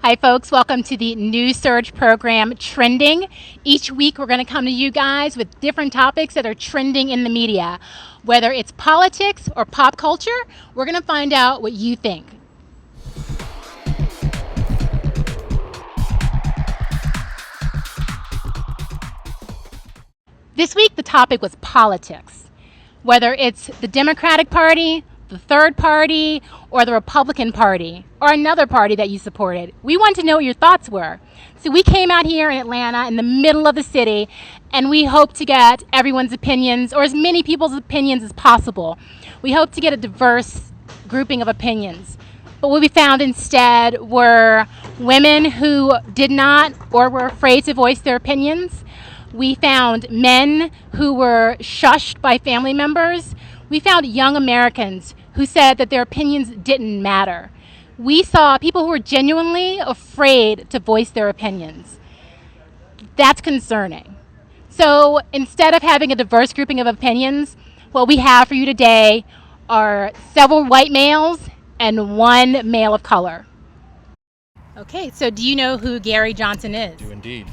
Hi, folks. Welcome to the New Surge program, Trending. Each week, we're going to come to you guys with different topics that are trending in the media. Whether it's politics or pop culture, we're going to find out what you think. This week, the topic was politics. Whether it's the Democratic Party, the third party, or the Republican Party, or another party that you supported. We want to know what your thoughts were. So we came out here in Atlanta, in the middle of the city, and we hope to get everyone's opinions, or as many people's opinions as possible. We hope to get a diverse grouping of opinions. But what we found instead were women who did not or were afraid to voice their opinions. We found men who were shushed by family members. We found young Americans who said that their opinions didn't matter. We saw people who were genuinely afraid to voice their opinions. That's concerning. So instead of having a diverse grouping of opinions, what we have for you today are several white males and one male of color. Okay, so do you know who Gary Johnson is? Do indeed.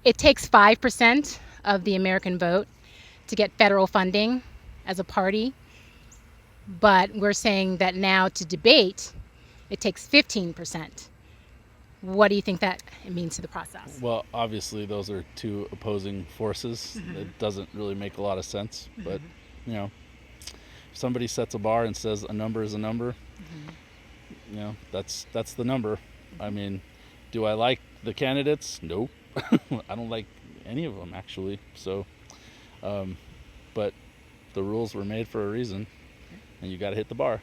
It takes 5% of the American vote to get federal funding as a party, but we're saying that now to debate, it takes 15%. What do you think that means to the process? Well, obviously, those are two opposing forces. It doesn't really make a lot of sense. But, if somebody sets a bar and says a number is a number, that's the number. I mean, do I like the candidates? No. I don't like any of them, actually. So, but the rules were made for a reason, and you got to hit the bar.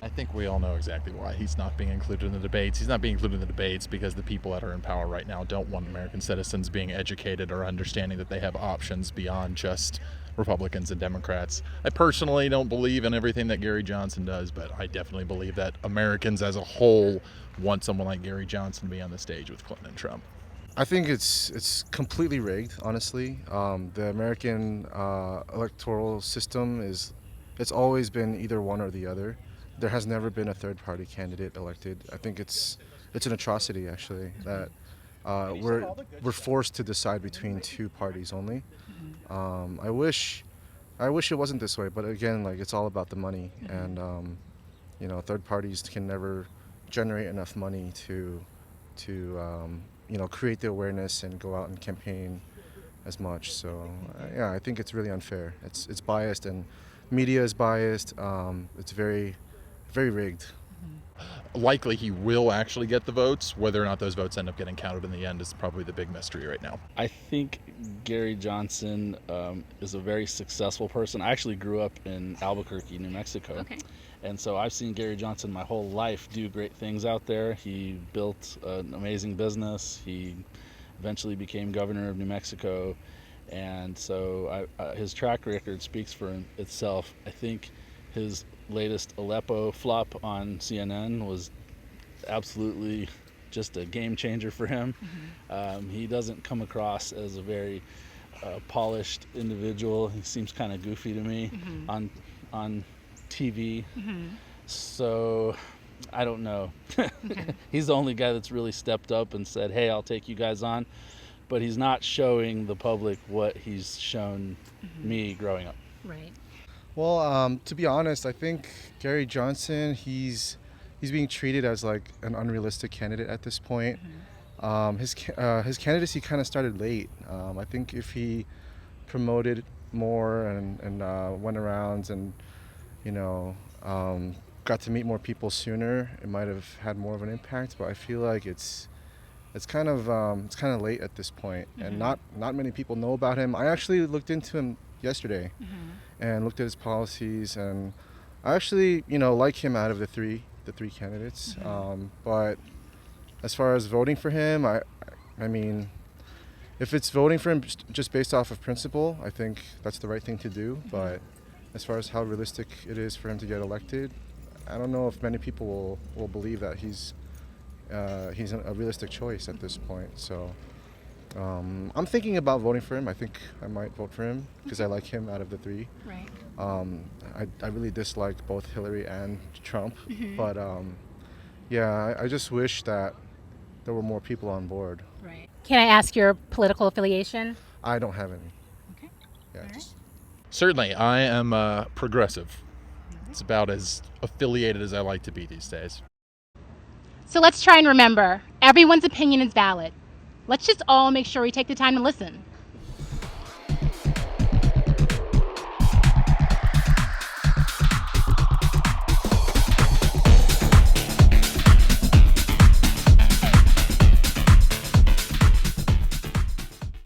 I think we all know exactly why he's not being included in the debates. He's not being included in the debates because the people that are in power right now don't want American citizens being educated or understanding that they have options beyond just Republicans and Democrats. I personally don't believe in everything that Gary Johnson does, but I definitely believe that Americans as a whole want someone like Gary Johnson to be on the stage with Clinton and Trump. I think it's completely rigged, honestly. The American electoral system it's always been either one or the other. There has never been a third-party candidate elected. I think it's an atrocity, actually, that we're forced to decide between two parties only. I wish it wasn't this way, but again, like, it's all about the money, and third parties can never generate enough money to create the awareness and go out and campaign as much. So yeah, I think it's really unfair. It's biased, and media is biased. It's very, very rigged. Likely he will actually get the votes. Whether or not those votes end up getting counted in the end is probably the big mystery right now. I think Gary Johnson is a very successful person. I actually grew up in Albuquerque, New Mexico. Okay. And so I've seen Gary Johnson my whole life do great things out there. He built an amazing business. He eventually became governor of New Mexico. And so his track record speaks for itself. I think his latest Aleppo flop on CNN was absolutely just a game changer for him. He doesn't come across as a very polished individual. He seems kind of goofy to me on TV. So I don't know. He's the only guy that's really stepped up and said, hey, I'll take you guys on. But he's not showing the public what he's shown me growing up. Right. Well, to be honest, I think Gary Johnson, he's being treated as like an unrealistic candidate at this point. His candidacy kind of started late. I think if he promoted more and went around and got to meet more people sooner, it might have had more of an impact. But I feel like it's kind of late at this point, and not many people know about him. I actually looked into him yesterday and looked at his policies, and I actually like him out of the three candidates. But as far as voting for him, I mean, if it's voting for him just based off of principle, I think that's the right thing to do. But as far as how realistic it is for him to get elected, I don't know if many people will believe that he's a realistic choice at this point. So I'm thinking about voting for him. I think I might vote for him because I like him out of the three. Right. I really dislike both Hillary and Trump, but yeah, I just wish that there were more people on board. Right. Can I ask your political affiliation? I don't have any. Okay. Yeah, All right. just- Certainly, I am progressive. It's about as affiliated as I like to be these days. So let's try and remember, everyone's opinion is valid. Let's just all make sure we take the time to listen.